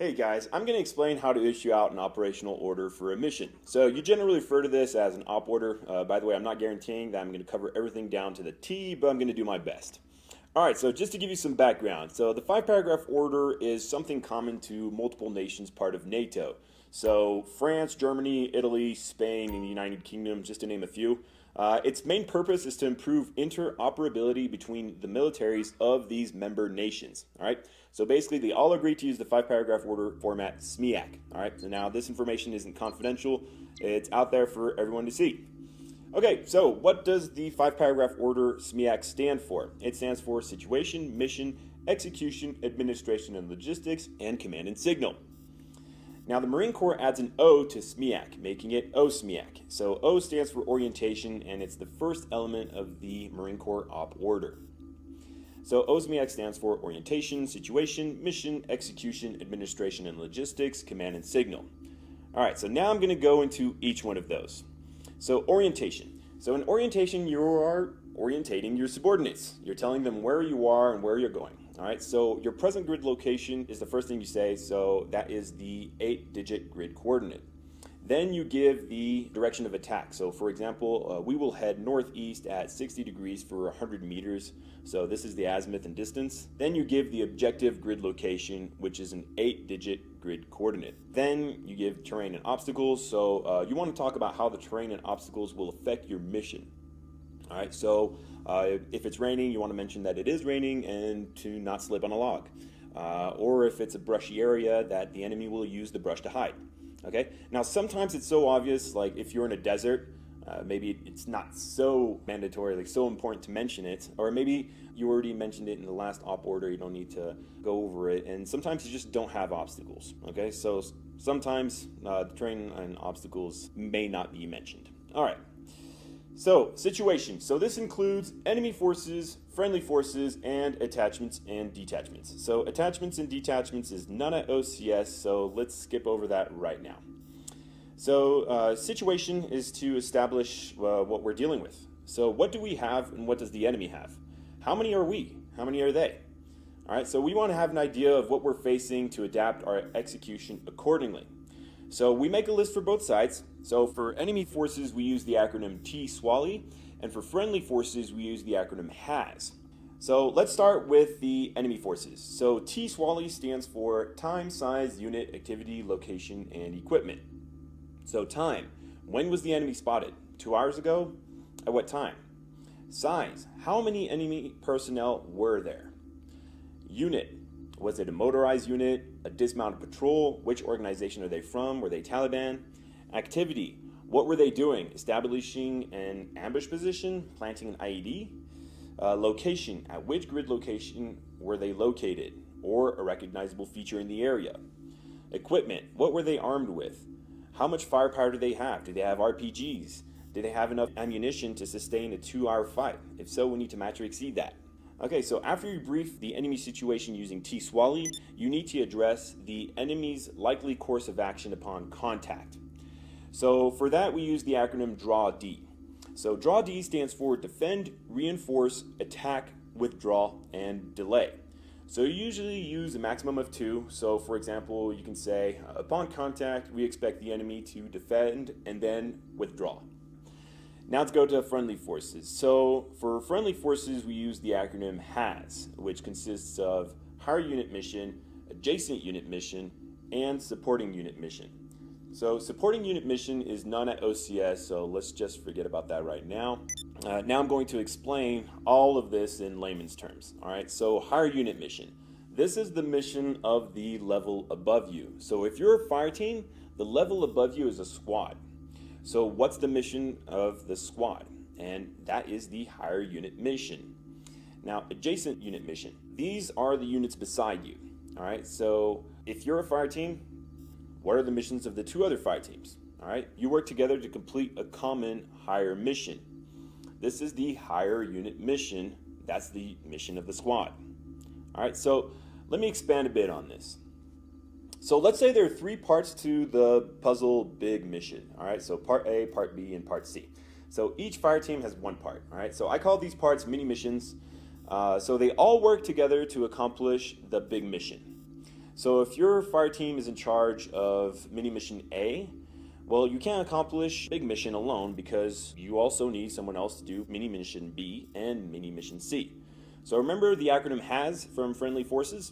Hey guys, I'm going to explain how to issue out an operational order for a mission. So you generally refer to this as an op order. By the way, I'm not guaranteeing that I'm going to cover everything down to the T, but I'm going to do my best. Alright, so just to give you some background. So the 5-paragraph order is something common to multiple nations part of NATO. So France, Germany, Italy, Spain, and the United Kingdom, just to name a few. Its main purpose is to improve interoperability between the militaries of these member nations. All right, so basically they all agree to use the 5-paragraph order format SMEAC. All right, so now this information isn't confidential, it's out there for everyone to see. Okay, so what does the 5-paragraph order SMEAC stand for? It stands for Situation, Mission, Execution, Administration and Logistics, and Command and Signal. Now the Marine Corps adds an O to SMEAC, making it OSMEAC. So O stands for orientation, and it's the first element of the Marine Corps op order. So OSMEAC stands for orientation, situation, mission, execution, administration and logistics, command and signal. All right, so now I'm going to go into each one of those. So orientation. So in orientation, you are orientating your subordinates. You're telling them where you are and where you're going. All right, so your present grid location is the first thing you say, so that is the 8-digit grid coordinate. Then you give the direction of attack. So for example, we will head northeast at 60 degrees for 100 meters. So this is the azimuth and distance. Then you give the objective grid location, which is an 8-digit grid coordinate. Then you give terrain and obstacles. So you want to talk about how the terrain and obstacles will affect your mission. All right, so if it's raining, you want to mention that it is raining and to not slip on a log. Or if it's a brushy area, that the enemy will use the brush to hide. Okay, now sometimes it's so obvious, like if you're in a desert, maybe it's not so mandatory, like so important to mention it, or maybe you already mentioned it in the last op order, you don't need to go over it, and sometimes you just don't have obstacles. Okay, so sometimes the terrain and obstacles may not be mentioned. All right. So, situation. So this includes enemy forces, friendly forces, and attachments and detachments. So attachments and detachments is none at OCS, so let's skip over that right now. So situation is to establish what we're dealing with. So what do we have and what does the enemy have? How many are we? How many are they? All right, so we want to have an idea of what we're facing to adapt our execution accordingly. So we make a list for both sides. So for enemy forces, we use the acronym T-SWALI, and for friendly forces, we use the acronym HAS. So let's start with the enemy forces. So T-SWALI stands for time, size, unit, activity, location, and equipment. So time, when was the enemy spotted? 2 hours ago? At what time? Size, how many enemy personnel were there? Unit, was it a motorized unit, a dismounted patrol? Which organization are they from? Were they Taliban? Activity, what were they doing? Establishing an ambush position, planting an IED? Location, at which grid location were they located? Or a recognizable feature in the area? Equipment, what were they armed with? How much firepower do they have? Do they have RPGs? Do they have enough ammunition to sustain a 2-hour fight? If so, we need to match or exceed that. Okay, so after you brief the enemy situation using T-SWALI, you need to address the enemy's likely course of action upon contact. So for that, we use the acronym DRAW-D. So DRAW-D stands for Defend, Reinforce, Attack, Withdraw, and Delay. So you usually use a maximum of 2. So for example, you can say, upon contact, we expect the enemy to defend and then withdraw. Now let's go to friendly forces. So for friendly forces, we use the acronym HAS, which consists of Higher Unit Mission, Adjacent Unit Mission, and Supporting Unit Mission. So supporting unit mission is none at OCS, so let's just forget about that right now. Now I'm going to explain all of this in layman's terms. All right, so higher unit mission. This is the mission of the level above you. So if you're a fire team, the level above you is a squad. So what's the mission of the squad? And that is the higher unit mission. Now, adjacent unit mission. These are the units beside you. All right, so if you're a fire team, what are the missions of the 2 other fire teams? All right, you work together to complete a common higher mission. This is the higher unit mission. That's the mission of the squad. All right, so let me expand a bit on this. So let's say there are 3 parts to the puzzle big mission. All right, so part A, part B, and part C. So each fire team has 1 part. All right, so I call these parts mini missions. So they all work together to accomplish the big mission. So if your fire team is in charge of mini mission A, well, you can't accomplish big mission alone because you also need someone else to do mini mission B and mini mission C. So remember the acronym HAS from Friendly Forces?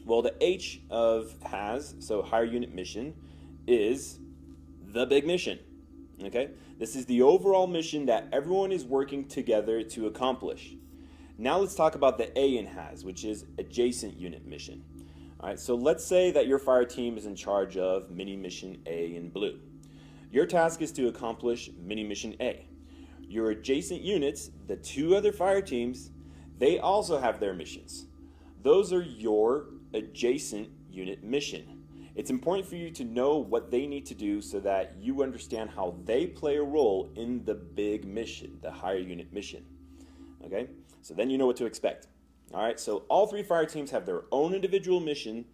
Well, the H of HAS, so higher unit mission, is the big mission. Okay? This is the overall mission that everyone is working together to accomplish. Now let's talk about the A in HAS, which is adjacent unit mission. All right, so let's say that your fire team is in charge of mini mission A in blue. Your task is to accomplish mini mission A. Your adjacent units, the two other fire teams, they also have their missions. Those are your adjacent unit mission. It's important for you to know what they need to do so that you understand how they play a role in the big mission, the higher unit mission. Okay, so then you know what to expect. All right, so all three fire teams have their own individual mission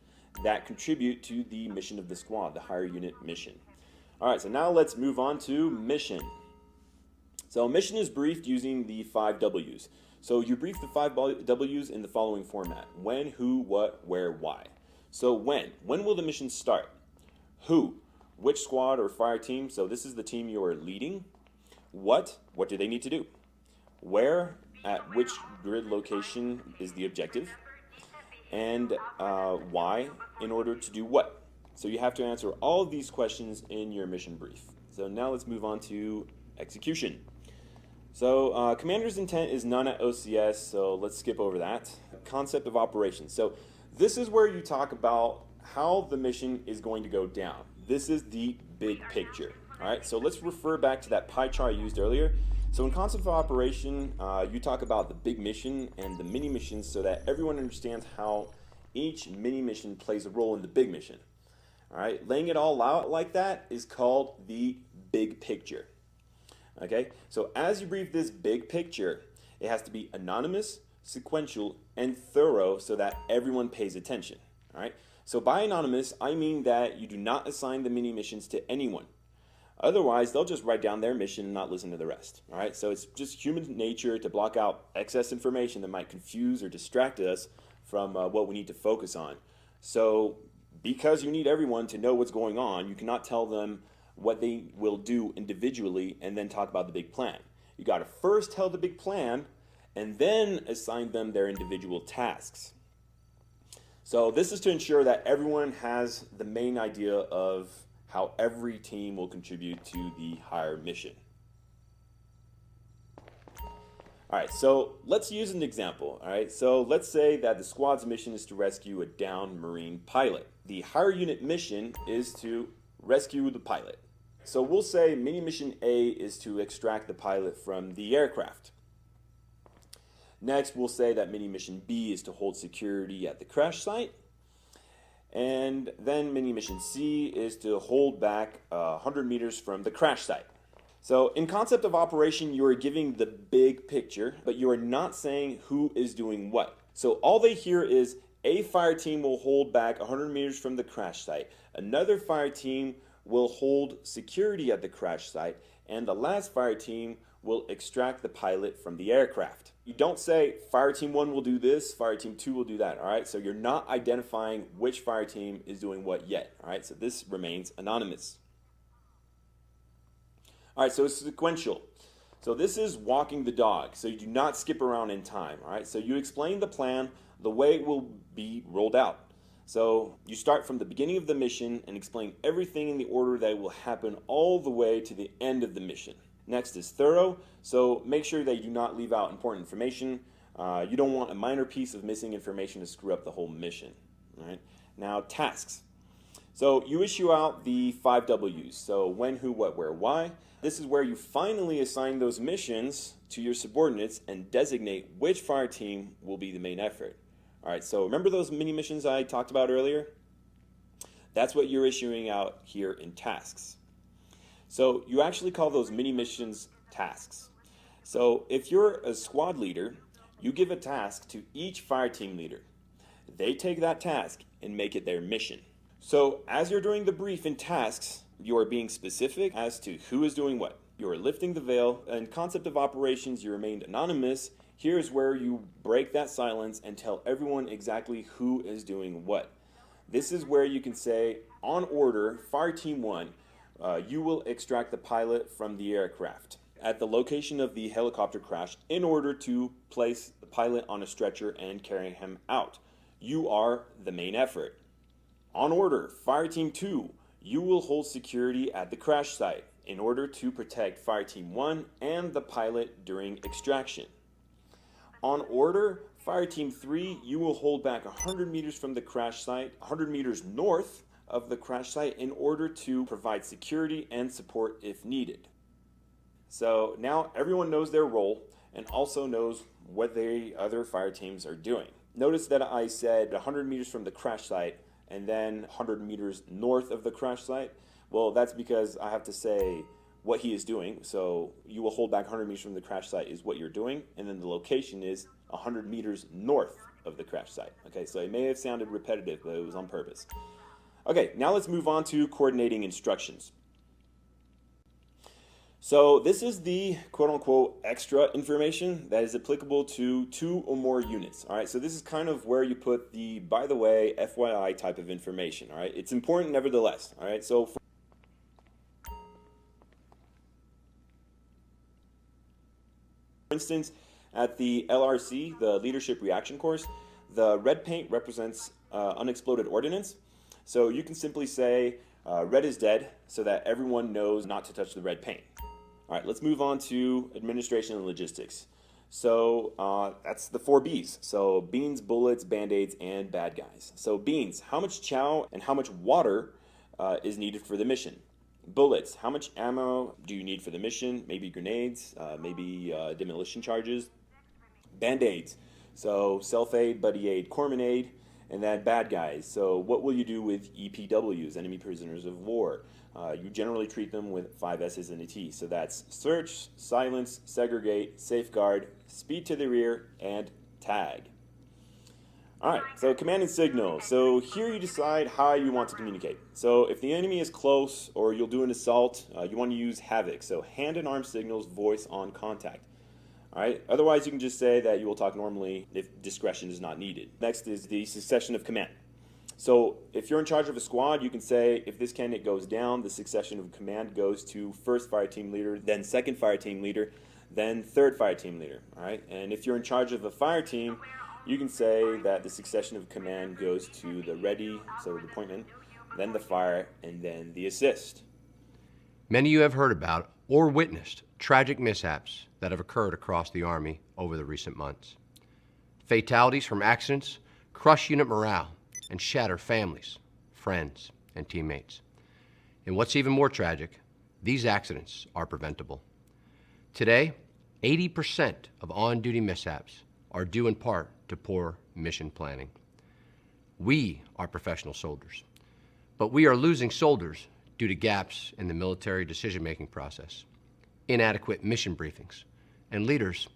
that contribute to the mission of the squad, the higher unit mission. All right, so now let's move on to mission. So mission is briefed using the 5 W's. So you brief the 5 W's in the following format: when, who, what, where, why. So when will the mission start? Who, which squad or fire team, so this is the team you are leading. What do they need to do? Where, at which grid location is the objective, and why, in order to do what. So you have to answer all of these questions in your mission brief. So now let's move on to execution. So commander's intent is none at OCS, so let's skip over that. Concept of operations. So this is where you talk about how the mission is going to go down. This is the big picture. All right, so let's refer back to that pie chart I used earlier. So in concept of operation, you talk about the big mission and the mini missions so that everyone understands how each mini mission plays a role in the big mission. All right, laying it all out like that is called the big picture. Okay, so as you brief this big picture, it has to be anonymous, sequential, and thorough so that everyone pays attention. All right, so by anonymous, I mean that you do not assign the mini missions to anyone. Otherwise, they'll just write down their mission and not listen to the rest. All right, so it's just human nature to block out excess information that might confuse or distract us from what we need to focus on. So because you need everyone to know what's going on, you cannot tell them what they will do individually and then talk about the big plan. You got to first tell the big plan and then assign them their individual tasks. So this is to ensure that everyone has the main idea of how every team will contribute to the higher mission. All right, so let's use an example. All right, so let's say that the squad's mission is to rescue a downed Marine pilot. The higher unit mission is to rescue the pilot. So we'll say mini mission A is to extract the pilot from the aircraft. Next, we'll say that mini mission B is to hold security at the crash site. And then mini mission C is to hold back 100 meters from the crash site. So in concept of operation, you are giving the big picture, but you are not saying who is doing what. So all they hear is a fire team will hold back 100 meters from the crash site. Another fire team will hold security at the crash site. And the last fire team will extract the pilot from the aircraft. You don't say fire team 1 will do this, fire team 2 will do that, all right? So you're not identifying which fire team is doing what yet, all right? So this remains anonymous. All right, so it's sequential. So this is walking the dog, so you do not skip around in time, all right? So you explain the plan, the way it will be rolled out. So you start from the beginning of the mission and explain everything in the order that will happen all the way to the end of the mission. Next is thorough, so make sure that you do not leave out important information. You don't want a minor piece of missing information to screw up the whole mission. All right? Now, tasks. So you issue out the 5 W's, so when, who, what, where, why. This is where you finally assign those missions to your subordinates and designate which fire team will be the main effort. All right, so remember those mini missions I talked about earlier? That's what you're issuing out here in tasks. So you actually call those mini missions tasks. So if you're a squad leader, you give a task to each fire team leader. They take that task and make it their mission. So as you're doing the brief in tasks, you are being specific as to who is doing what. You are lifting the veil. In concept of operations, you remained anonymous. Here's where you break that silence and tell everyone exactly who is doing what. This is where you can say, on order, Fire Team 1, you will extract the pilot from the aircraft at the location of the helicopter crash in order to place the pilot on a stretcher and carry him out. You are the main effort. On order, Fire Team 2, you will hold security at the crash site in order to protect Fire Team 1 and the pilot during extraction. On order, Fire Team 3, you will hold back 100 meters from the crash site, 100 meters north of the crash site in order to provide security and support if needed. So now everyone knows their role and also knows what the other fire teams are doing. Notice that I said 100 meters from the crash site and then 100 meters north of the crash site. Well, that's because I have to say what he is doing. So you will hold back 100 meters from the crash site is what you're doing, and then the location is 100 meters north of the crash site. Okay, so it may have sounded repetitive, but it was on purpose. Okay, now let's move on to coordinating instructions. So this is the quote-unquote extra information that is applicable to 2 or more units. All right, so this is kind of where you put the by the way, FYI type of information. All right, it's important nevertheless. All right, so for instance, at the LRC, the Leadership Reaction Course, the red paint represents unexploded ordnance. So you can simply say red is dead so that everyone knows not to touch the red paint. All right, let's move on to administration and logistics. So that's the 4 B's. So beans, bullets, band-aids, and bad guys. So beans, how much chow and how much water is needed for the mission? Bullets, how much ammo do you need for the mission? Maybe grenades, maybe demolition charges. Band-aids, so self-aid, buddy aid, corpsman aid. And then bad guys, so what will you do with EPWs, enemy prisoners of war? You generally treat them with 5 S's and a T. So that's search, silence, segregate, safeguard, speed to the rear, and tag. All right, so command and signal. So here you decide how you want to communicate. So if the enemy is close or you'll do an assault, you want to use havoc. So hand and arm signals, voice on contact. All right. Otherwise, you can just say that you will talk normally if discretion is not needed. Next is the succession of command. So if you're in charge of a squad, you can say if this candidate goes down, the succession of command goes to first fire team leader, then second fire team leader, then third fire team leader. All right. And if you're in charge of a fire team, you can say that the succession of command goes to the ready, so the pointman, then the fire, and then the assist. Many of you have heard about or witnessed tragic mishaps that have occurred across the Army over the recent months. Fatalities from accidents crush unit morale and shatter families, friends, and teammates. And what's even more tragic, these accidents are preventable. Today, 80% of on-duty mishaps are due in part to poor mission planning. We are professional soldiers, but we are losing soldiers due to gaps in the military decision-making process, inadequate mission briefings, and leaders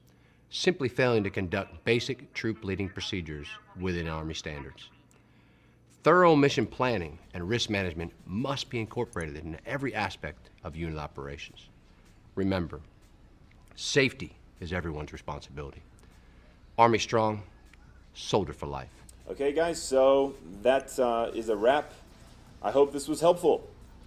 simply failing to conduct basic troop leading procedures within Army standards. Thorough mission planning and risk management must be incorporated into every aspect of unit operations. Remember, safety is everyone's responsibility. Army strong, soldier for life. Okay, guys, so that is a wrap. I hope this was helpful.